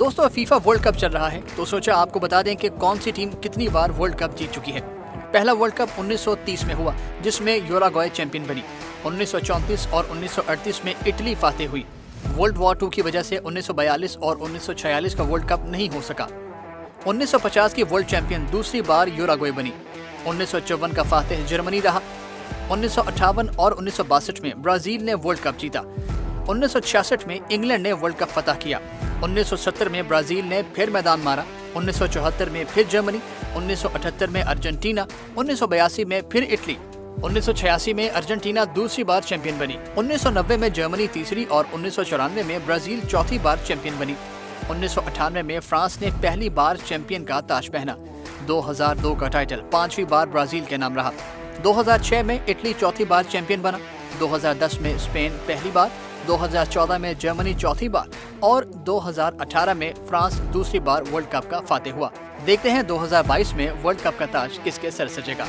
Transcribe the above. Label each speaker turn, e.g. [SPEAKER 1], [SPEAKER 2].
[SPEAKER 1] दोस्तों FIFA world cup चल रहा है तो सोचा आपको बता दें कि कौन सी टीम कितनी बार वर्ल्ड कप जीत चुकी है। पहला वर्ल्ड कप 1930 में हुआ जिसमें यूरुग्वे चैंपियन बनी। 1934 और 1938 में इटली फातेह हुई। वर्ल्ड वॉर 2 की वजह से 1942 और 1946 का वर्ल्ड कप नहीं हो सका। 1950 की वर्ल्ड चैंपियन दूसरी बार यूरुग्वे बनी। 1954 का फातेह जर्मनी रहा। 1958 और 1962 में ब्राजील ने वर्ल्ड कप जीता। 1966 में इंग्लैंड ने वर्ल्ड कप फतह किया। 1970 में ब्राजील ने फिर मैदान मारा। 1974 में फिर जर्मनी। 1978 में अर्जेंटीना। 1982 में फिर इटली। 1986 में अर्जेंटीना दूसरी बार चैंपियन बनी। 1990 में जर्मनी तीसरी और 1994 में ब्राजील चौथी बार चैंपियन बनी। 1998 में फ्रांस ने पहली बार चैंपियन का ताज पहना। 2002 का टाइटल पांचवी बार ब्राजील के नाम रहा। 2006 में इटली चौथी बार चैंपियन बना। 2010 में स्पेन पहली बार। 2014 में जर्मनी चौथी बार और 2018 में फ्रांस दूसरी बार वर्ल्ड कप का फातेह हुआ। देखते हैं 2022 में वर्ल्ड कप का ताज किसके सर सजेगा।